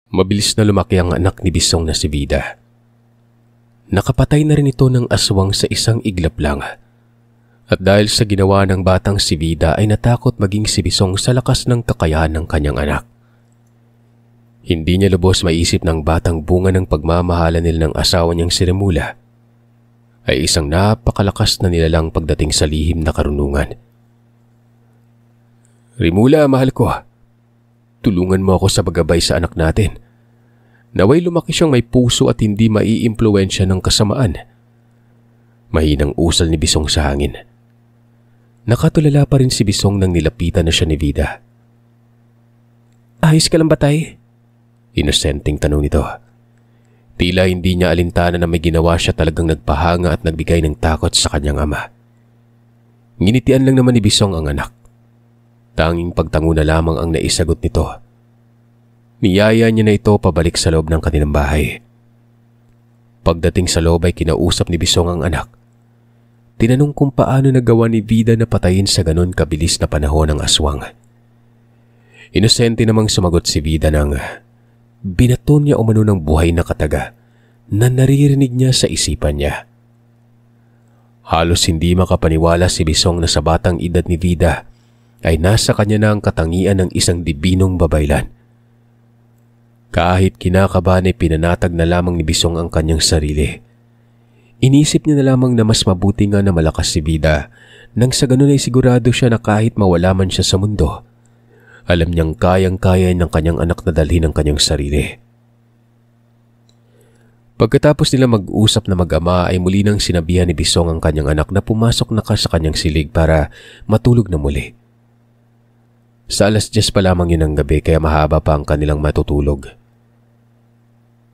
Mabilis na lumaki ang anak ni Bisong na si Vida. Nakapatay na rin ito ng aswang sa isang iglap lang. At dahil sa ginawa ng batang si Vida ay natakot maging si Bisong sa lakas ng kakayahan ng kanyang anak. Hindi niya lubos maisip ng batang bunga ng pagmamahalan nila ng asawa niyang si Remula ay isang napakalakas na nilalang pagdating sa lihim na karunungan. "Remula, mahal ko. Tulungan mo ako sa paggabay sa anak natin. Naway lumaki siyang may puso at hindi maiimpluwensya ng kasamaan." Mahinang usal ni Bisong sa hangin. Nakatulala pa rin si Bisong nang nilapitan na siya ni Vida. "Ayos ka lang ba, tay?" Inosenteng tanong nito. Tila hindi niya alintana na may ginawa siya talagang nagpahanga at nagbigay ng takot sa kanyang ama. Nginitian lang naman ni Bisong ang anak. Tanging pagtango na lamang ang naisagot nito. Niyaya niya na ito pabalik sa loob ng kanilang bahay. Pagdating sa loob ay kinausap ni Bisong ang anak. Tinanong kung paano nagawa ni Vida na patayin sa ganon kabilis na panahon ang aswang. Inosente namang sumagot si Vida nang binaton niya umano ng buhay na kataga na naririnig niya sa isipan niya. Halos hindi makapaniwala si Bisong na sa batang edad ni Vida ay nasa kanya na ang katangian ng isang dibinong babaylan. Kahit kinakabahan ay pinanatag na lamang ni Bisong ang kanyang sarili. Inisip niya na lamang na mas mabuti nga na malakas si Vida nang sa ganun ay sigurado siya na kahit mawala man siya sa mundo, alam niyang kayang-kaya ng kanyang anak na dalhin ang kanyang sarili. Pagkatapos nila mag-usap na mag-ama ay muli nang sinabihan ni Bisong ang kanyang anak na pumasok na sa kanyang silig para matulog na muli. Sa 10:00 pa lamang yun ng gabi kaya mahaba pa ang kanilang matutulog.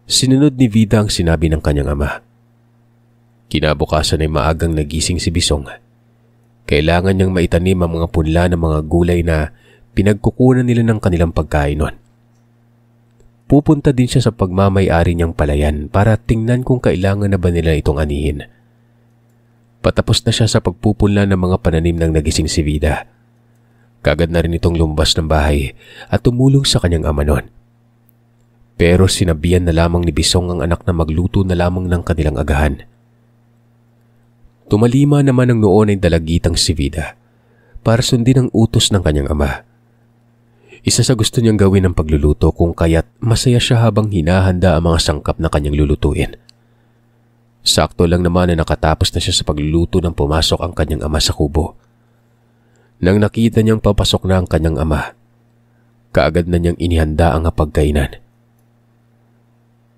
Sinunod ni Vida ang sinabi ng kanyang ama. Kinabukasan ay maagang nagising si Bisong. Kailangan niyang maitanim ang mga punla ng mga gulay na pinagkukunan nila ng kanilang pagkain noon. Pupunta din siya sa pagmamay-ari niyang palayan para tingnan kung kailangan na ba nila itong anihin. Patapos na siya sa pagpupunla ng mga pananim ng nagising si Vida. Kagad na rin itong lumabas ng bahay at tumulong sa kanyang ama noon. Pero sinabihan na lamang ni Bisong ang anak na magluto na lamang ng kanilang agahan. Tumalima naman ang noon ay dalagitang si Vida para sundin ang utos ng kanyang ama. Isa sa gusto niyang gawin ang pagluluto kung kaya't masaya siya habang hinahanda ang mga sangkap na kanyang lulutuin. Sakto lang naman na nakatapos na siya sa pagluluto nang pumasok ang kanyang ama sa kubo. Nang nakita niyang papasok na ang kanyang ama, kaagad na niyang inihanda ang hapagkainan.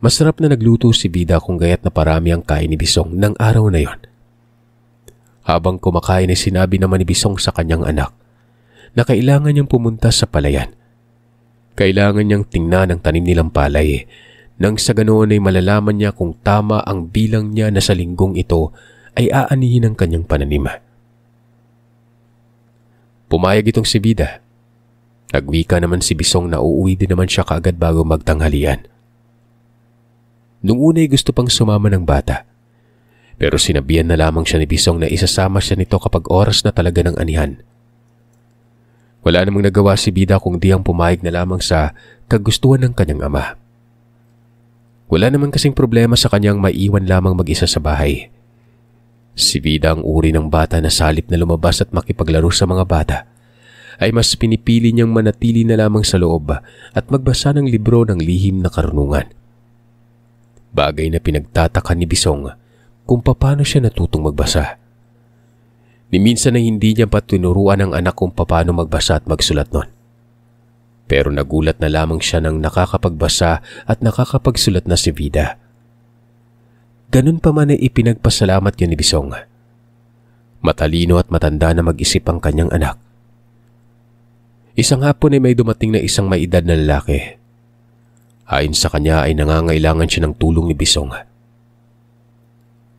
Masarap na nagluto si Vida kung gaya't naparami ang kain ni Bisong ng araw na yon. Habang kumakain ay sinabi naman ni Bisong sa kanyang anak na kailangan niyang pumunta sa palayan. Kailangan niyang tingnan ang tanim nilang palay nang sa ganoon ay malalaman niya kung tama ang bilang niya na sa linggong ito ay aanihin ang kanyang pananim. Pumayag itong si Vida. Nagwika naman si Bisong na uuwi din naman siya kaagad bago magtanghalian. Nung una ay gusto pang sumama ng bata. Pero sinabihan na lamang siya ni Bisong na isasama siya nito kapag oras na talaga ng anihan. Wala namang nagawa si Vida kung di ang pumayag na lamang sa kagustuhan ng kanyang ama. Wala naman kasing problema sa kanyang maiwan lamang mag-isa sa bahay. Si Vida ang uri ng bata na salip na lumabas at makipaglaro sa mga bata, ay mas pinipili niyang manatili na lamang sa loob at magbasa ng libro ng lihim na karunungan. Bagay na pinagtataka ni Bisong kung paano siya natutong magbasa. Ni minsan na hindi niya pa tinuruan ang anak kung paano magbasa at magsulat nun. Pero nagulat na lamang siya nang nakakapagbasa at nakakapagsulat na si Vida. Ganun pa man ay ipinagpasalamat yun ni Bisong. Matalino at matanda na mag-isip ang kanyang anak. Isang hapon ay may dumating na isang may edad na lalaki. Ayon sa kanya ay nangangailangan siya ng tulong ni Bisong.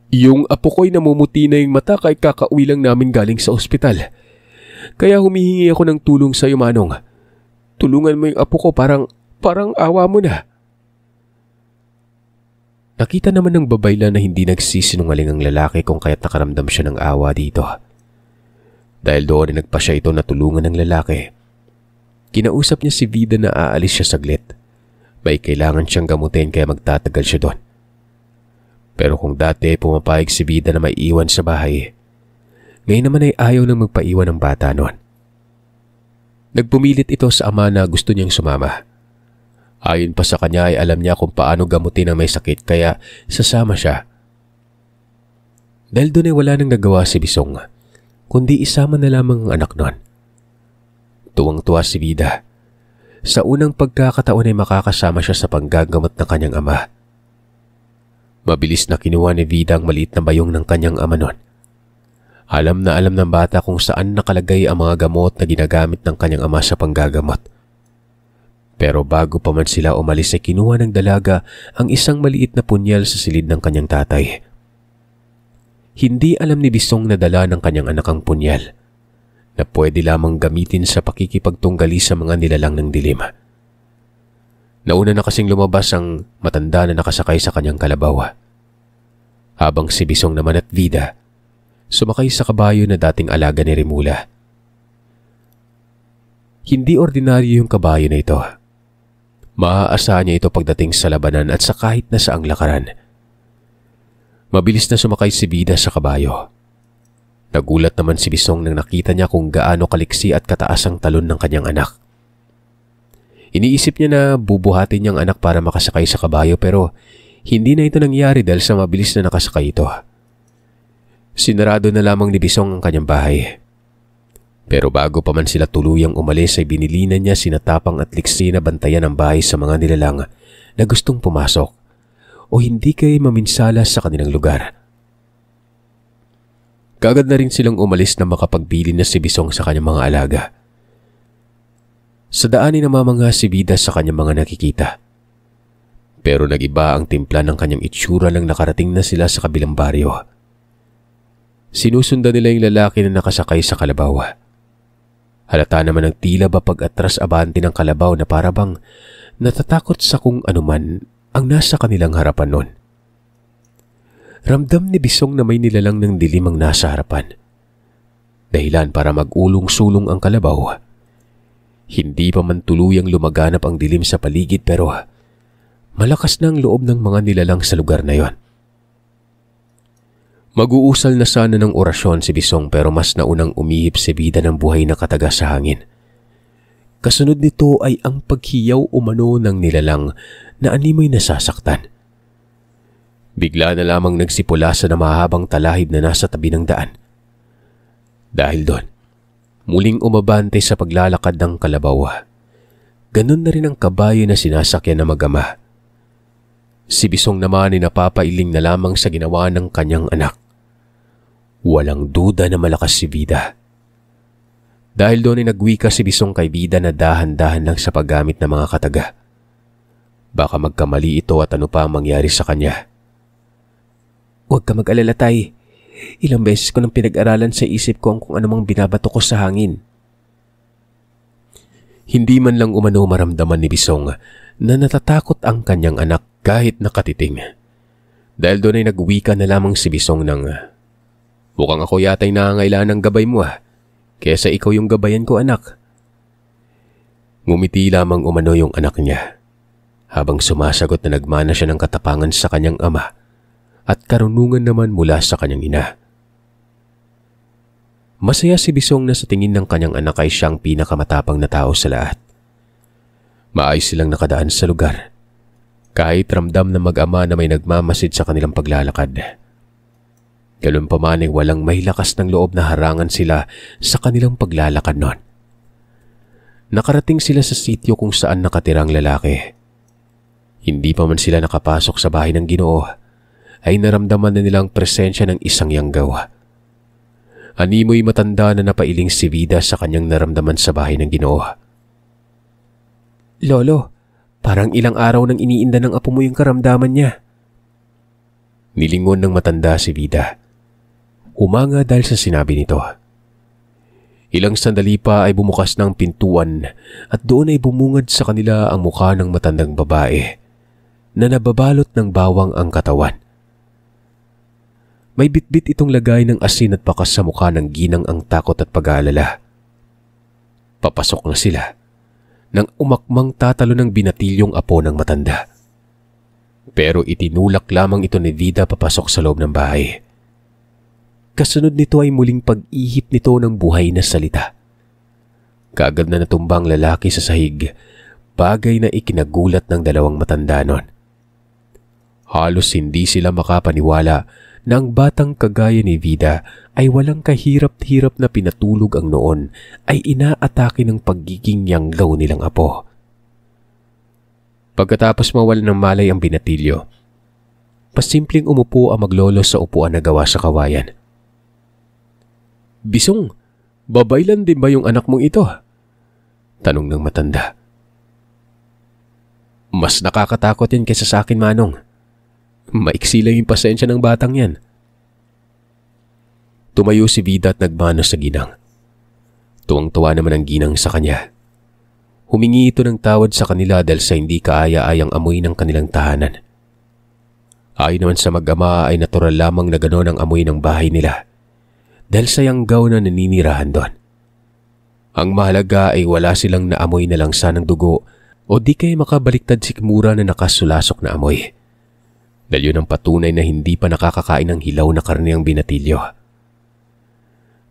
"Yung apo ko'y namumuti na yung mata kay kakauwi lang namin galing sa ospital. Kaya humihingi ako ng tulong sa iyo, Manong. Tulungan mo yung apo ko, parang awa mo na." Nakita naman ng babaylan na hindi nagsisinungaling ang lalaki kung kaya't nakaramdam siya ng awa dito. Dahil doon ay nagpa siya ito na tulungan ng lalaki. Kinausap niya si Vida na aalis siya saglit. may kailangan siyang gamutin kaya magtatagal siya doon. Pero kung dati pumapayag si Vida na maiiwan sa bahay, ngayon naman ay ayaw nang magpaiwan ng bata noon. Nagpumilit ito sa ama na gusto niyang sumama. Ayon pa sa kanya ay alam niya kung paano gamutin ang may sakit kaya sasama siya. Dahil doon ay wala nang nagawa si Bisong, kundi isama na lamang ang anak noon. Tuwang-tuwa si Vida. Sa unang pagkakataon ay makakasama siya sa panggagamot ng kanyang ama. Mabilis na kinuha ni Vida ang maliit na bayong ng kanyang ama noon. Alam na alam ng bata kung saan nakalagay ang mga gamot na ginagamit ng kanyang ama sa panggagamot. Pero bago pa man sila umalis ay kinuha ng dalaga ang isang maliit na punyal sa silid ng kanyang tatay. Hindi alam ni Bisong na dala ng kanyang anak ang punyal, na pwede lamang gamitin sa pakikipagtunggali sa mga nilalang ng dilim. Nauna na kasing lumabas ang matanda na nakasakay sa kanyang kalabaw. Habang si Bisong naman at Vida, sumakay sa kabayo na dating alaga ni Rimula. Hindi ordinaryo yung kabayo na ito. Maaasahan niya ito pagdating sa labanan at sa kahit na saang lakaran. Mabilis na sumakay si Vida sa kabayo. Nagulat naman si Bisong nang nakita niya kung gaano kaliksi at kataas ang talon ng kanyang anak. Iniisip niya na bubuhatin niyang anak para makasakay sa kabayo pero hindi na ito nangyari dahil sa mabilis na nakasakay ito. Sinarado na lamang ni Bisong ang kanyang bahay. Pero bago pa man sila tuluyang umalis ay binilinan niya sina Tapang at Liksi na bantayan ang bahay sa mga nilalang na gustong pumasok o hindi kay maminsala sa kanilang lugar. Kagad na rin silang umalis na makapagpili na si Bisong sa kanyang mga alaga. Sa daan ay namamangha si Vida sa kanyang mga nakikita. Pero nagiba ang timpla ng kanyang itsura nang nakarating na sila sa kabilang baryo. Sinusundan nila yung lalaki na nakasakay sa kalabaw. Halata naman ang tila ba pag-atras abante ng kalabaw na parabang natatakot sa kung anuman ang nasa kanilang harapan nun. Ramdam ni Bisong na may nilalang ng dilim ang nasa harapan. Dahilan para mag-ulong-sulong ang kalabaw. Hindi pa man tuluyang lumaganap ang dilim sa paligid pero malakas na ang loob ng mga nilalang sa lugar na yon. Mag-uusal na sana ng orasyon si Bisong pero mas naunang umihip si Vida ng buhay na kataga sa hangin. Kasunod nito ay ang paghiyaw umano ng nilalang na animoy nasasaktan. Bigla na lamang nagsipulasan na mahabang talahib na nasa tabi ng daan. Dahil doon, muling umabante sa paglalakad ng kalabaw. Ganun na rin ang kabayo na sinasakyan na mag-ama. Si Bisong naman ay napapailing na lamang sa ginawa ng kanyang anak. Walang duda na malakas si Vida. Dahil doon ay nagwika si Bisong kay Vida na dahan-dahan lang sa paggamit ng mga kataga. Baka magkamali ito at ano pa ang mangyari sa kanya. Huwag ka mag-alala, tay. Ilang beses ko nang pinag-aralan sa isip ko kung anumang binabato ko sa hangin. Hindi man lang umano maramdaman ni Bisong na natatakot ang kanyang anak kahit nakatiting. Dahil doon ay nagwika na lamang si Bisong ng, mukhang ako yata'y nangangailangan ng gabay mo kesa ikaw yung gabayan ko, anak. Ngumiti lamang umano yung anak niya habang sumasagot na nagmana siya ng katapangan sa kanyang ama at karunungan naman mula sa kanyang ina. Masaya si Bisong na sa tingin ng kanyang anak ay siyang pinakamatapang na tao sa lahat. Maayos silang nakadaan sa lugar, kahit ramdam na mag-ama na may nagmamasid sa kanilang paglalakad. Ganun pa man ay walang may lakas ng loob na harangan sila sa kanilang paglalakad noon. Nakarating sila sa sityo kung saan nakatirang lalaki. Hindi pa man sila nakapasok sa bahay ng Ginoo, ay naramdaman na nilang presensya ng isang yanggaw. Animoy matanda na napailing si Vida sa kanyang naramdaman sa bahay ng Ginoo. Lolo, parang ilang araw nang iniinda ng apo mo yung karamdaman niya. Nilingon ng matanda si Vida. Humanga dahil sa sinabi nito. Ilang sandali pa ay bumukas ng pintuan at doon ay bumungad sa kanila ang mukha ng matandang babae na nababalot ng bawang ang katawan. May bitbit itong lagay ng asin at bakas sa mukha ng ginang ang takot at pag-aalala. Papasok na sila nang umakmang tatalo ng binatilyong apo ng matanda. Pero itinulak lamang ito ni Vida papasok sa loob ng bahay. Kasunod nito ay muling pag-ihip nito ng buhay na salita. Kaagad na natumbang lalaki sa sahig, bagay na ikinagulat ng dalawang matanda nun. Halos hindi sila makapaniwala na ang batang kagaya ni Vida ay walang kahirap-hirap na pinatulog ang noon ay inaatake ng pagiging yanggaw nilang apo. Pagkatapos mawala ng malay ang binatilyo, pasimpleng umupo ang maglolo sa upuan na gawa sa kawayan. "Bisong, babaylan din ba yung anak mong ito?" tanong ng matanda. "Mas nakakatakot yan kaysa sa akin, Manong. Maiksi lang yung pasensya ng batang yan." Tumayo si Vida at nagmano sa ginang. Tuwang-tuwa naman ang ginang sa kanya. Humingi ito ng tawad sa kanila dahil sa hindi kaaya-ayang amoy ng kanilang tahanan. Ayon naman sa mag-ama ay natural lamang na gano'n ang amoy ng bahay nila dahil sa yanggaw na naninirahan doon. Ang mahalaga ay wala silang naamoy na langsa ng dugo o di kaya makabaliktad sikmura na nakasulasok na amoy. Dahil yun ang patunay na hindi pa nakakakain ng hilaw na karne ang binatilyo.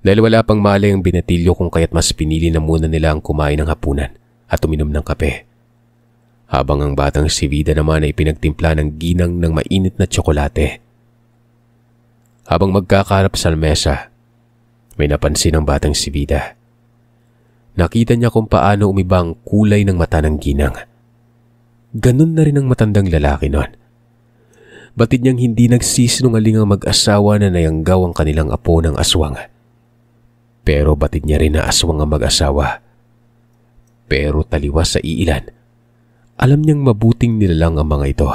Dahil wala pang malay ang binatilyo kung kaya't mas pinili na muna nila ang kumain ng hapunan at uminom ng kape. Habang ang batang si Vida naman ay pinagtimpla ng ginang ng mainit na tsokolate. Habang magkakarap sa mesa, may napansin ang batang si Vida. Nakita niya kung paano umiba ang kulay ng mata ng ginang. Ganun na rin ang matandang lalaki noon. Batid niyang hindi nagsisinungaling ang mag-asawa na nayanggaw ang kanilang apo ng aswang. Pero batid niya rin na aswang ang mag-asawa. Pero taliwas sa iilan, alam niyang mabuting nilalang ang mga ito.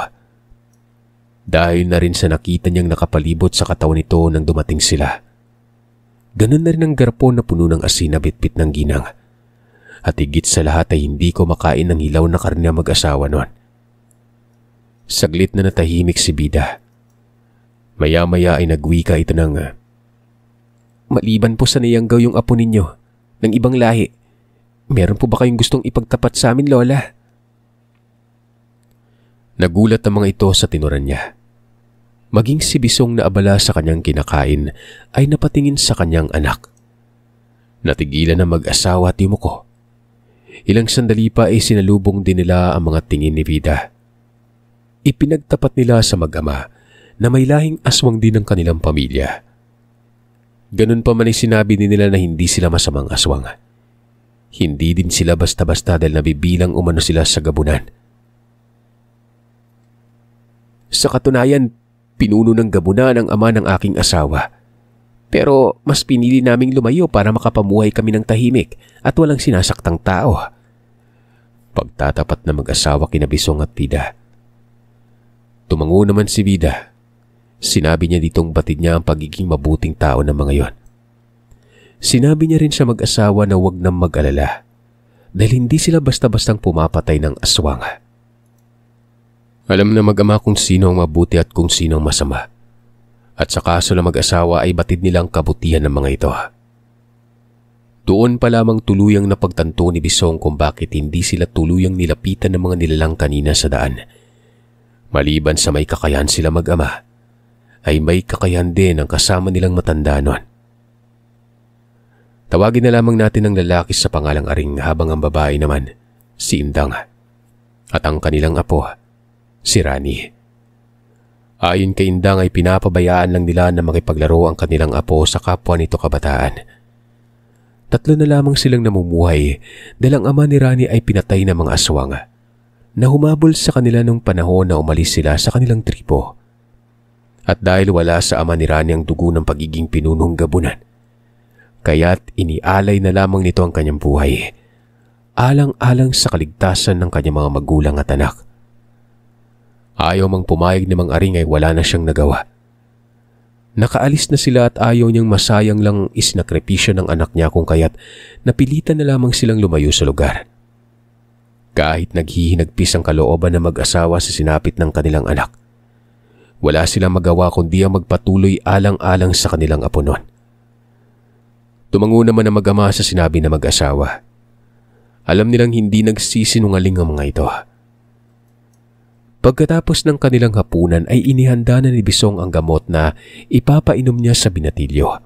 Dahil na rin sa nakita niyang nakapalibot sa katawan nito nang dumating sila. Ganun na rin ang garapon na puno ng asin na bitbit ng ginang. At higit sa lahat ay hindi ko makain ng hilaw na karne ang mag-asawa noon. Saglit na natahimik si Vida. Maya-maya ay nagwika ito ng, "Maliban po sa nayanggaw yung apo ninyo ng ibang lahi, meron po ba kayong gustong ipagtapat sa amin, Lola?" Nagulat ang mga ito sa tinuran niya. Maging si Bisong na abala sa kanyang kinakain ay napatingin sa kanyang anak. Natigilan na mag-asawa at yumuko. Ilang sandali pa ay sinalubong din nila ang mga tingin ni Vida. Ipinagtapat nila sa mag-ama na may lahing aswang din ng kanilang pamilya. Ganun pa man ay sinabi din nila na hindi sila masamang aswang. Hindi din sila basta-basta dahil nabibilang umano sila sa gabunan. "Sa katunayan, pinuno ng gabunan ang ama ng aking asawa. Pero mas pinili naming lumayo para makapamuhay kami ng tahimik at walang sinasaktang tao." Pagtatapat na mag-asawa kina Bisong at Vida. Tumango naman si Vida. Sinabi niya ditong batid niya ang pagiging mabuting tao ng mga yon. Sinabi niya rin sa mag-asawa na huwag nang mag-alala dahil hindi sila basta-bastang pumapatay ng aswang. Alam na mag-ama kung sino ang mabuti at kung sino ang masama. At sa kaso ng mag-asawa ay batid nilang kabutihan ng mga ito. Doon pa lamang tuluyang napagtanto ni Bisong kung bakit hindi sila tuluyang nilapitan ng mga nilalang kanina sa daan. Maliban sa may kakayahan sila mag-ama, ay may kakayahan din ang kasama nilang matanda nun. Tawagin na lamang natin ang lalaki sa pangalang Aring habang ang babae naman, si Indang. At ang kanilang apo, si Rani. Ayon kay Indang ay pinapabayaan lang nila na makipaglaro ang kanilang apo sa kapwa nito kabataan. 3 na lamang silang namumuhay dahil ang ama ni Rani ay pinatay ng mga aswang na humabol sa kanila nung panahon na umalis sila sa kanilang tribo. At dahil wala sa ama ni Rani ang dugo ng pagiging pinunong gabunan, kaya't inialay na lamang nito ang kanyang buhay, alang-alang sa kaligtasan ng kanyang mga magulang at anak. Ayaw mang pumayag ni Mang Aring ay wala na siyang nagawa. Nakaalis na sila at ayaw niyang masayang lang isinakripisyo ng anak niya kung kaya't napilitan na lamang silang lumayo sa lugar. Kahit naghihinagpis ang kalooban ng mag-asawa sa sinapit ng kanilang anak, wala silang magawa kundi ang magpatuloy alang-alang sa kanilang apo noon. Tumango naman ang mag-ama sa sinabi ng mag-asawa. Alam nilang hindi nagsisinungaling ang mga ito. Pagkatapos ng kanilang hapunan ay inihanda na ni Bisong ang gamot na ipapainom niya sa binatilyo.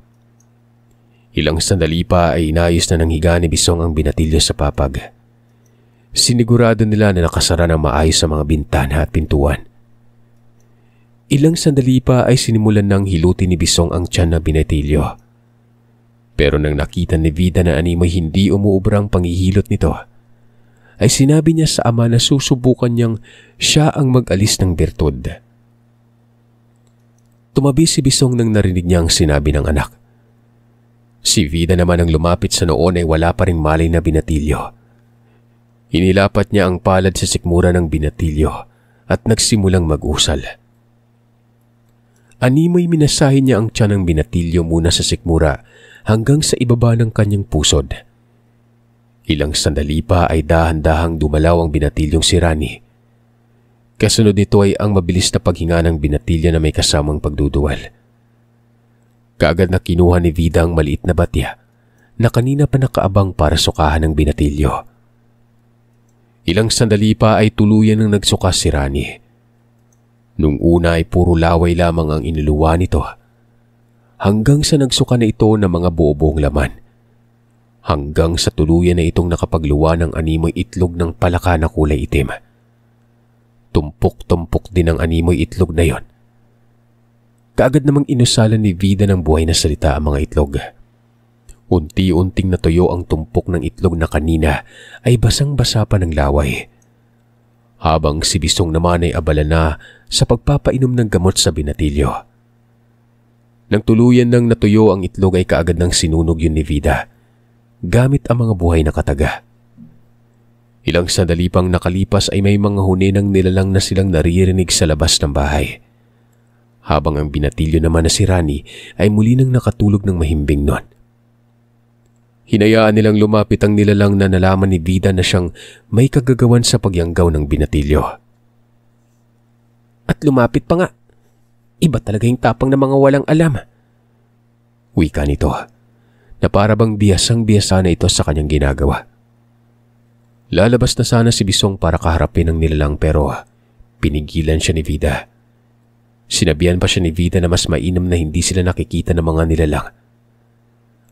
Ilang sandali pa ay inayos na ng higa ni Bisong ang binatilyo sa papag. Sinigurado nila na nakasara ng maayos sa mga bintana at pintuan. Ilang sandali pa ay sinimulan ng hilutin ni Bisong ang tiyan na binatilyo. Pero nang nakita ni Vida na animoy hindi umuubrang panghihilot nito, ay sinabi niya sa ama na susubukan niyang siya ang mag-alis ng bertud. Tumabi si Bisong nang narinig niya ang sinabi ng anak. Si Vida naman ang lumapit sa noon ay wala pa ring malay na binatilyo. Inilapat niya ang palad sa sikmura ng binatilyo at nagsimulang mag-usal. Animoy minasahin niya ang tiyan ng binatilyo muna sa sikmura hanggang sa ibaba ng kanyang pusod. Ilang sandali pa ay dahan-dahang dumalaw ang binatilyong si Rani. Kasunod nito ay ang mabilis na paghinga ng binatilyo na may kasamang pagduduwal. Kaagad na kinuha ni Vida ang maliit na batya na kanina pa nakaabang para sukahan ng binatilyo. Ilang sandali pa ay tuluyan ng nagsuka si Rani. Nung una ay puro laway lamang ang iniluwa nito, hanggang sa nagsuka na ito ng mga buo-buong laman. Hanggang sa tuluyan na itong nakapagluwa ng animoy itlog ng palaka na kulay itim. Tumpok-tumpok din ang animoy itlog na yon. Kaagad namang inusalan ni Vida ng buhay na salita ang mga itlog. Unti-unting natuyo ang tumpok ng itlog na kanina ay basang-basa pa ng laway. Habang si Bisong naman ay abala na sa pagpapainom ng gamot sa binatilyo. Nang tuluyan nang natuyo ang itlog ay kaagad nang sinunog yun ni Vida, gamit ang mga buhay na kataga. Ilang sandali pang nakalipas ay may mga huni ng nilalang na silang naririnig sa labas ng bahay. Habang ang binatilyo naman na si Rani ay muli nang nakatulog ng mahimbing nun. Hinayaan nilang lumapit ang nilalang na nalaman ni Vida na siyang may kagagawan sa pagyanggaw ng binatilyo. At lumapit pa nga. Iba talaga yung tapang ng mga walang alam. Wika nito na para bang biyasang-biyasa na ito sa kanyang ginagawa. Lalabas na sana si Bisong para kaharapin ang nilalang pero pinigilan siya ni Vida. Sinabihan pa siya ni Vida na mas mainam na hindi sila nakikita ng mga nilalang.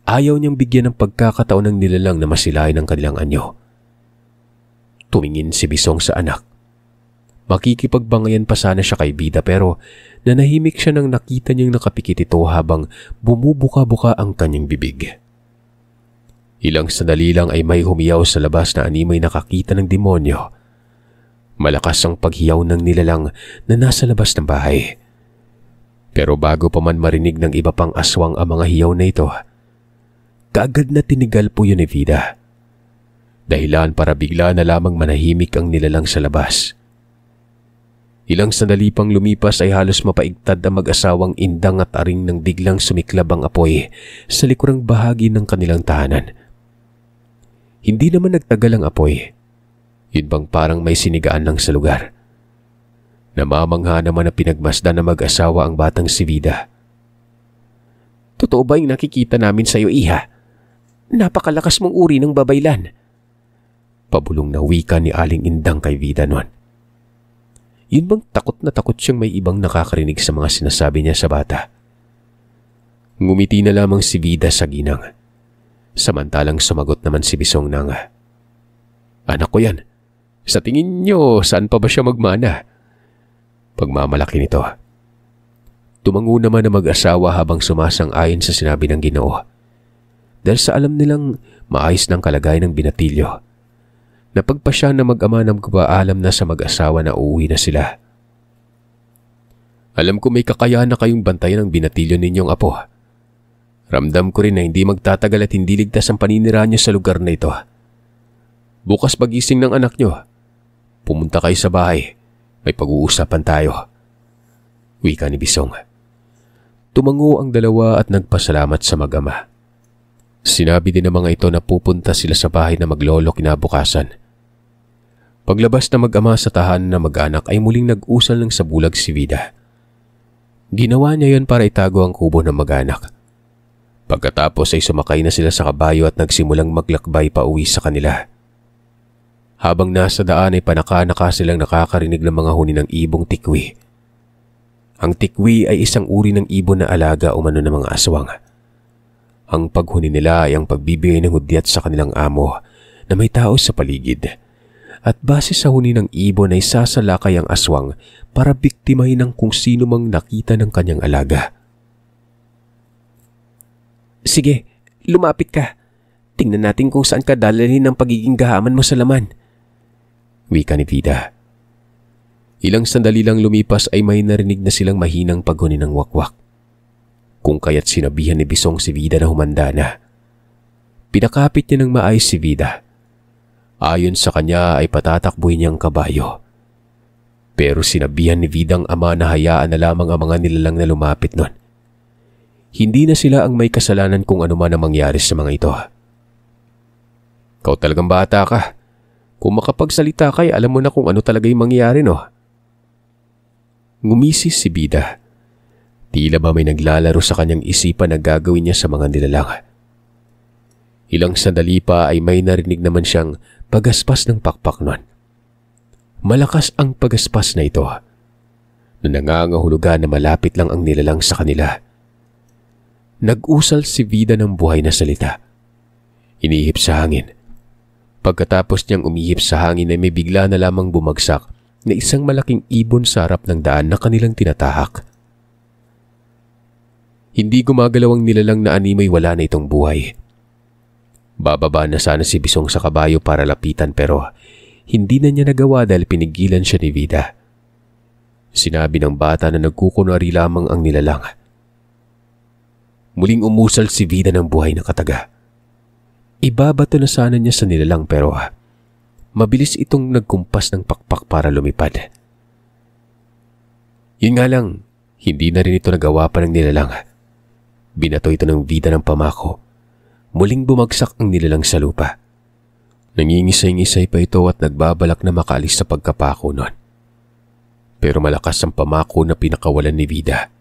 Ayaw niyang bigyan ng pagkakataon ng nilalang na masilayan ang kanilang anyo. Tumingin si Bisong sa anak. Makikipagbangayan pa sana siya kay Vida pero nanahimik siya nang nakita niyang nakapikit ito habang bumubuka-buka ang kanyang bibig. Ilang sandali lang ay may humiyaw sa labas na animoy nakakita ng demonyo. Malakas ang paghiyaw ng nilalang na nasa labas ng bahay. Pero bago pa man marinig ng iba pang aswang ang mga hiyaw na ito, kaagad na tinigal po yun ni Vida. Dahilan para bigla na lamang manahimik ang nilalang sa labas. Ilang sandali pang lumipas ay halos mapaigtad ang mag-asawang Indang at Aring nang biglang sumiklab ang apoy sa likurang bahagi ng kanilang tahanan. Hindi naman nagtagal ang apoy. Yun bang parang may sinigaan lang sa lugar. Namamangha naman na pinagmasdan na mag-asawa ang batang si Vida. Totoo ba yung nakikita namin sa iyo, Iha? Napakalakas mong uri ng babaylan. Pabulong na wika ni Aling Indang kay Vida noon. Yun bang takot na takot siyang may ibang nakakarinig sa mga sinasabi niya sa bata? Ngumiti na lamang si Vida sa ginang. Samantalang sumagot naman si Bisong nang, Anak ko yan. Sa tingin niyo, saan pa ba siya magmana? Pagmamalaki nito. Tumango naman na mag-asawa habang sumasang-ayon sa sinabi ng Ginoo. Dahil sa alam nilang maayos ng kalagayan ng binatilyo. Napagpasya na mag-ama ng paalam na sa mag-asawa na uuwi na sila. Alam ko may kakayahan na kayong bantayan ang binatilyo ninyong apo. Ramdam ko rin na hindi magtatagal at hindi ligtas ang paninira niyo sa lugar na ito. Bukas pagising ng anak niyo, pumunta kayo sa bahay. May pag-uusapan tayo. Wika ni Bisong. Tumango ang dalawa at nagpasalamat sa mag-ama. Sinabi din ng mga ito na pupunta sila sa bahay na maglolo kinabukasan. Paglabas na mag-ama sa tahanan na mag-anak ay muling nag-usal ng sabulag si Vida. Ginawa niya yon para itago ang kubo ng mag-anak. Pagkatapos ay sumakay na sila sa kabayo at nagsimulang maglakbay pa uwi sa kanila. Habang nasa daan ay panaka-naka silang nakakarinig ng mga huni ng ibong tikwi. Ang tikwi ay isang uri ng ibon na alaga umano ng mga aswang. Ang paghuni nila ay ang pagbibigay ng hudyat sa kanilang amo na may tao sa paligid. At base sa huni ng ibon ay sasalakay ang aswang para biktimahin ng kung sino mang nakita ng kanyang alaga. Sige, lumapit ka. Tingnan natin kung saan ka dadalhin ng pagiging gahaman mo sa laman. Wika ni Vida. Ilang sandali lang lumipas ay may narinig na silang mahinang paghuni ng wakwak. Kung kaya't sinabihan ni Bisong si Vida na humanda na. Pinakapit niya ng maayos si Vida. Ayon sa kanya ay patatakbuhin niyang kabayo. Pero sinabihan ni Vidang ama na hayaan na lamang ang mga nilalang na lumapit nun. Hindi na sila ang may kasalanan kung ano man ang mangyari sa mga ito. Ikaw talagang bata ka. Kung makapagsalita ka alam mo na kung ano talaga yung mangyari, no? Ngumisis si Vida. Tila ba may naglalaro sa kanyang isipan na gagawin niya sa mga nilalang. Ilang sandali pa ay may narinig naman siyang pagaspas ng pakpak nun. Malakas ang pagaspas na ito na nangangahulugan na malapit lang ang nilalang sa kanila. Nag-usal si Vida ng buhay na salita. Inihip sa hangin. Pagkatapos niyang umihip sa hangin ay may bigla na lamang bumagsak na isang malaking ibon sa harap ng daan na kanilang tinatahak. Hindi gumagalaw ang nilalang na animoy wala na itong buhay. Bababa na sana si Bisong sa kabayo para lapitan pero hindi na niya nagawa dahil pinigilan siya ni Vida. Sinabi ng bata na nagkukunwari lamang ang nilalang. Muling umusal si Vida ng buhay na kataga. Ibabato na sana niya sa nilalang pero mabilis itong nagkumpas ng pakpak para lumipad. Yun nga lang, hindi na rin ito nagawa pa ng nilalang. Binato ito ng Vida ng pamako. Muling bumagsak ang nilalang sa lupa. Nangingisay-ngisay pa ito at nagbabalak na makaalis sa pagkapako nun. Pero malakas ang pamako na pinakawalan ni Vida.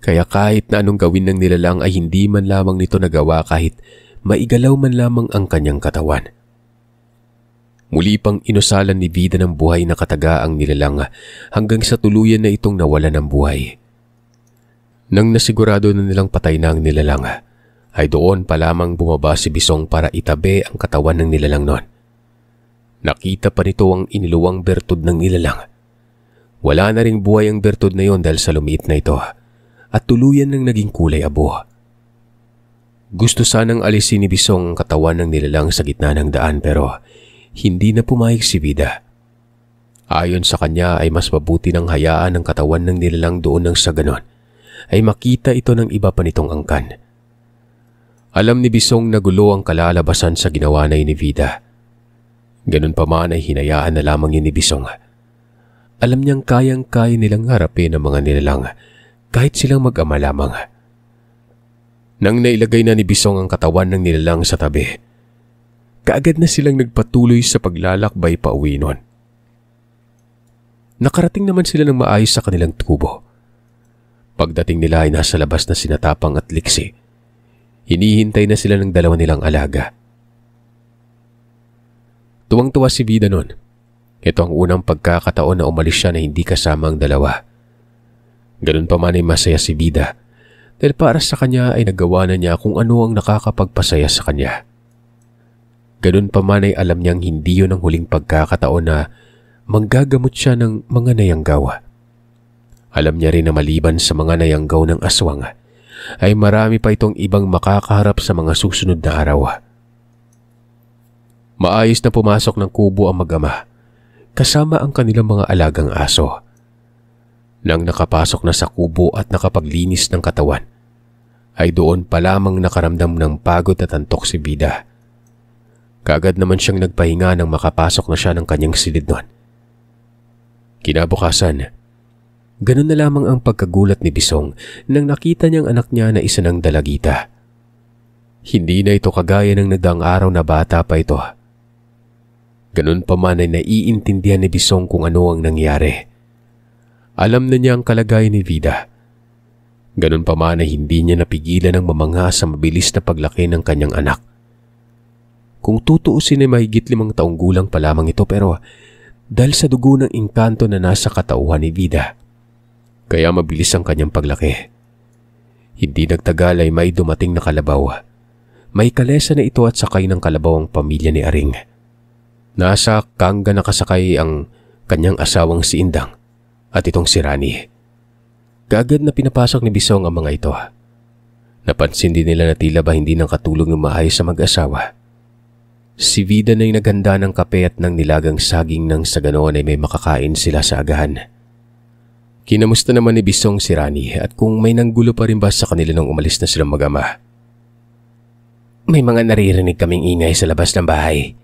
Kaya kahit na anong gawin ng nilalang ay hindi man lamang nito nagawa kahit maigalaw man lamang ang kanyang katawan. Muli pang inusalan ni Vida ng buhay na kataga ang nilalang hanggang sa tuluyan na itong nawalan ng buhay. Nang nasigurado na nilang patay na ang nilalang, ay doon pa lamang bumaba si Bisong para itabi ang katawan ng nilalang nun. Nakita pa nito ang iniluwang bertud ng nilalang. Wala na ring buhay ang bertud na yon dahil sa lumiit na ito at tuluyan ng naging kulay abo. Gusto sanang alisin ni Bisong ang katawan ng nilalang sa gitna ng daan pero hindi na pumayag si Vida. Ayon sa kanya ay mas mabuti ng hayaan ang katawan ng nilalang doon nang sa ganon ay makita ito ng iba pa nitong angkan. Alam ni Bisong na gulo ang kalalabasan sa ginawa na ni Vida. Ganun pa man ay hinayaan na lamang yun ni Bisong. Alam niyang kayang-kaya nilang harapin ang mga nilalang kahit silang mag-ama lamang. Nang nailagay na ni Bisong ang katawan ng nilalang sa tabi, kaagad na silang nagpatuloy sa paglalakbay pa uwi nun. Nakarating naman sila ng maayos sa kanilang tubo. Pagdating nila ay nasa labas na sinatapang at liksi. Hinihintay na sila ng dalawa nilang alaga. Tuwang-tuwa si Vida nun. Ito ang unang pagkakataon na umalis siya na hindi kasama ang dalawa. Ganun pa man ay masaya si Vida dahil para sa kanya ay nagawa na niya kung ano ang nakakapagpasaya sa kanya. Ganun pa man ay alam niyang hindi yun ang huling pagkakataon na manggagamot siya ng mga nayanggaw. Alam niya rin na maliban sa mga nayanggaw ng aswang, ay marami pa itong ibang makakaharap sa mga susunod na araw. Maayos na pumasok ng kubo ang mag-ama, kasama ang kanilang mga alagang aso. Nang nakapasok na sa kubo at nakapaglinis ng katawan, ay doon pa lamang nakaramdam ng pagod at antok si Vida. Kaagad naman siyang nagpahinga nang makapasok na siya ng kanyang silid nun. Kinabukasan, ganun na lamang ang pagkagulat ni Bisong nang nakita niyang anak niya na isa ng dalagita. Hindi na ito kagaya ng nagdaang araw na bata pa ito. Ganun pa man ay naiintindihan ni Bisong kung ano ang nangyari. Alam na niya ang kalagayan ni Vida. Ganun pa man ay hindi niya napigilan ang mamangha sa mabilis na paglaki ng kanyang anak. Kung tutuusin ay mahigit 5 taong gulang pa lamang ito, pero dahil sa dugo ng engkanto na nasa katauhan ni Vida, kaya mabilis ang kanyang paglaki. Hindi nagtagal ay may dumating na kalabaw. May kalesa na ito at sakay ng kalabaw ang pamilya ni Aring. Nasa kangga nakasakay ang kanyang asawang si Indang at itong si Rani. Kaagad na pinapasok ni Bisong ang mga ito. Napansin din nila na tila ba hindi nang katulog ng maayos sa mag-asawa. Si Vida na yung naghanda ng kape at ng nilagang saging nang sa ganoon ay may makakain sila sa agahan. Kinamusta naman ni Bisong si Rani at kung may nanggulo pa rin ba sa kanila nung umalis na silang mag-ama. May mga naririnig kaming ingay sa labas ng bahay.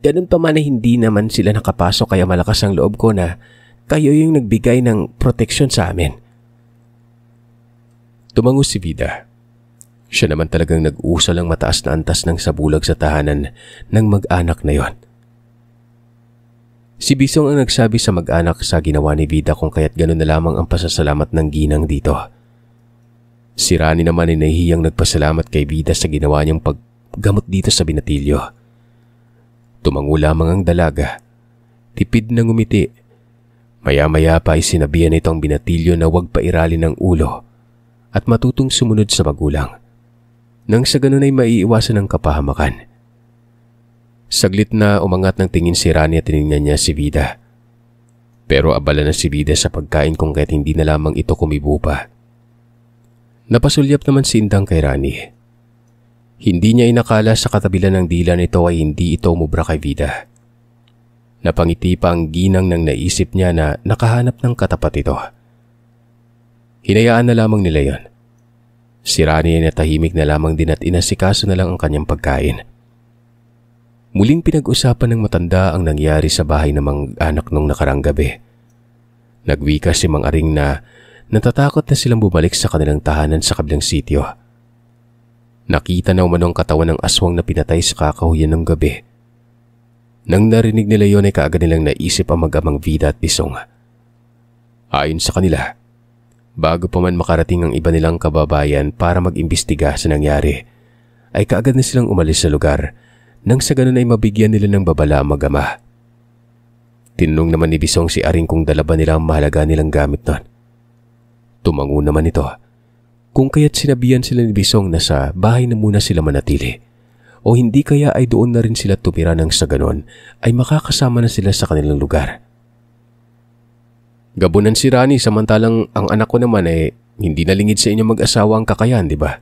Ganun pa man na hindi naman sila nakapasok kaya malakas ang loob ko na kayo yung nagbigay ng proteksyon sa amin. Tumango si Vida. Siya naman talagang nag-usal ang mataas na antas ng sabulag sa tahanan ng mag-anak na yon. Si Bisong ang nagsabi sa mag-anak sa ginawa ni Vida kung kaya't gano'n na lamang ang pasasalamat ng ginang dito. Si Rani naman ay nahihiyang nagpasalamat kay Vida sa ginawa niyang paggamot dito sa binatilyo. Tumango lamang ang dalaga. Tipid na ngumiti. Maya-maya pa ay sinabihan nito ang binatilyo na huwag pairalin ng ulo at matutong sumunod sa magulang. Nang sa ganun ay maiiwasan ang kapahamakan. Saglit na umangat ng tingin si Rani at tinignan niya si Vida. Pero abala na si Vida sa pagkain kung kaya't hindi na lamang ito kumibo pa. Napasulyap naman si Indang kay Rani. Hindi niya inakala sa katabilan ng dila nito ay hindi ito umubra kay Vida. Napangiti pa ang ginang nang naisip niya na nakahanap ng katapat ito. Hinayaan na lamang nila yon. Si Rani ay natahimik na lamang din at inasikaso na lang ang kanyang pagkain. Muling pinag-usapan ng matanda ang nangyari sa bahay ng mga anak nung nakarang gabi. Nagwika si Mang Aring na natatakot na silang bumalik sa kanilang tahanan sa kabilang sityo. Nakita na umanong katawan ng aswang na pinatay sa kakahuyan ng gabi. Nang narinig nila yon ay kaagad nilang naisip ang mag-amang Vida at Bisong. Ayon sa kanila, bago pa man makarating ang iba nilang kababayan para mag-imbestiga sa nangyari, ay kaagad na silang umalis sa lugar nang sa ganun ay mabigyan nila ng babala ang mag-ama. Tinanong naman ni Bisong si Aring kung dala ba nila ang mahalaga nilang gamit nun. Tumango naman ito kung kaya't sinabihan sila ni Bisong na sa bahay na muna sila manatili o hindi kaya ay doon na rin sila tumira nang sa ganun ay makakasama na sila sa kanilang lugar. Gabunan si Rani samantalang ang anak ko naman ay hindi nalingid sa inyo mag-asawa ang kakayan, di ba?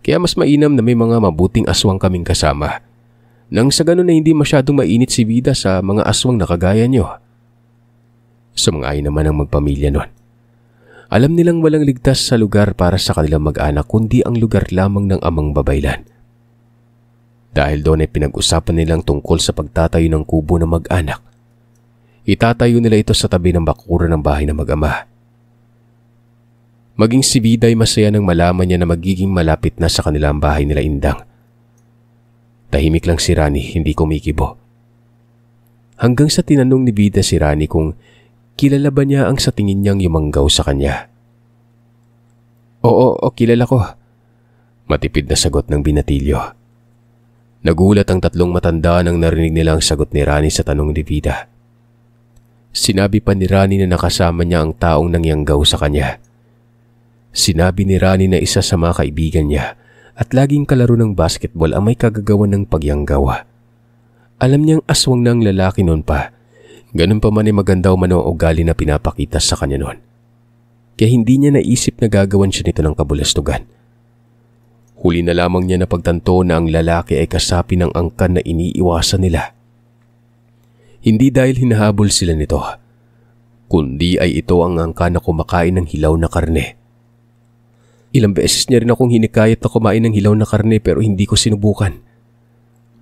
Kaya mas mainam na may mga mabuting aswang kaming kasama. Nang sa ganun ay hindi masyadong mainit si Vida sa mga aswang na kagaya nyo. Sumang-ayon naman ang magpamilya nun. Alam nilang walang ligtas sa lugar para sa kanilang mag-anak kundi ang lugar lamang ng amang babaylan. Dahil doon ay pinag-usapan nilang tungkol sa pagtatayo ng kubo ng mag-anak. Itatayo nila ito sa tabi ng bakuran ng bahay ng mag-ama. Maging si Vida ay masaya nang malaman niya na magiging malapit na sa kanilang bahay nila Indang. Tahimik lang si Rani, hindi kumikibo. Hanggang sa tinanong ni Vida si Rani kung kilala ba niya ang sa tingin niyang yumanggaw sa kanya. Oo, kilala ko. Matipid na sagot ng binatilyo. Nagulat ang tatlong matanda nang narinig nila ang sagot ni Rani sa tanong ni Vida. Sinabi pa ni Rani na nakasama niya ang taong nangyanggaw sa kanya. Sinabi ni Rani na isa sa mga kaibigan niya at laging kalaro ng basketball ang may kagagawan ng pagyanggaw. Alam niyang aswang ng lalaki noon pa. Ganun pa man ay maganda o ugali na pinapakita sa kanya noon. Kaya hindi niya naisip na gagawan siya nito ng kabulastugan. Huli na lamang niya napagtanto na ang lalaki ay kasapi ng angkan na iniiwasan nila. Hindi dahil hinahabol sila nito, kundi ay ito ang angkan na kumakain ng hilaw na karne. Ilang beses niya rin akong hinikayat na kumain ng hilaw na karne pero hindi ko sinubukan.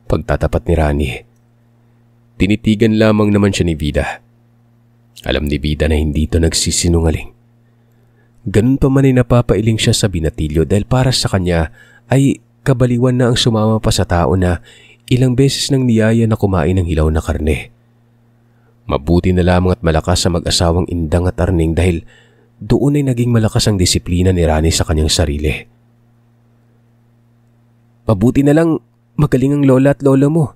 Pagtatapat ni Rani, tinitigan lamang naman siya ni Vida. Alam ni Vida na hindi ito nagsisinungaling. Ganun pa man ay napapailing siya sa binatilyo dahil para sa kanya ay kabaliwan na ang sumama pa sa tao na ilang beses nang niyaya na kumain ng hilaw na karne. Mabuti na lamang at malakas sa mag-asawang Indang at Arning dahil doon ay naging malakas ang disiplina ni Rani sa kanyang sarili. Mabuti na lang Magaling ang lola at lola mo.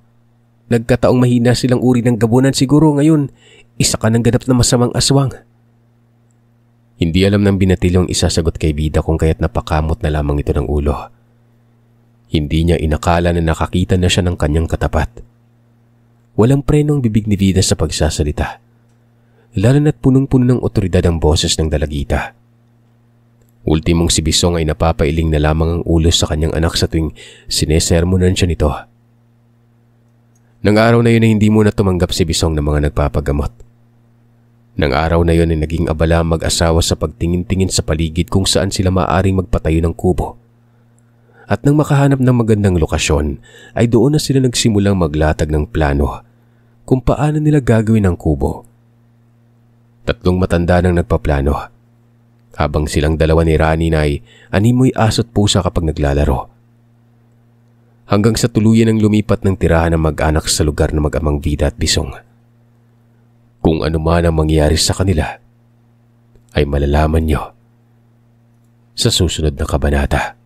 Nagkataong mahina silang uri ng gabunan siguro ngayon. Isa ka ng ganap na masamang aswang. Hindi alam ng binatilyong isasagot kay bida kung kaya't napakamot na lamang ito ng ulo. Hindi niya inakala na nakakita na siya ng kanyang katapat. Walang preno ang bibig ni Vida sa pagsasalita. Lalo na't punong-puno ng otoridad ang boses ng dalagita. Ultimong si Bisong ay napapailing na lamang ang ulo sa kanyang anak sa tuwing sinesermonan siya nito. Nang araw na yun ay hindi muna tumanggap si Bisong ng mga nagpapagamot. Nang araw na yun ay naging abala ang mag-asawa sa pagtingin-tingin sa paligid kung saan sila maaaring magpatayo ng kubo. At nang makahanap ng magandang lokasyon ay doon na sila nagsimulang maglatag ng plano kung paano nila gagawin ang kubo. 3 matanda nang nagpaplano. Habang silang dalawa ni Rani na ay animoy aso't pusa kapag naglalaro. Hanggang sa tuluyan ang lumipat ng tirahan ng mag-anak sa lugar na mag-amang Vida at Bisong. Kung ano man ang mangyari sa kanila, ay malalaman nyo sa susunod na kabanata.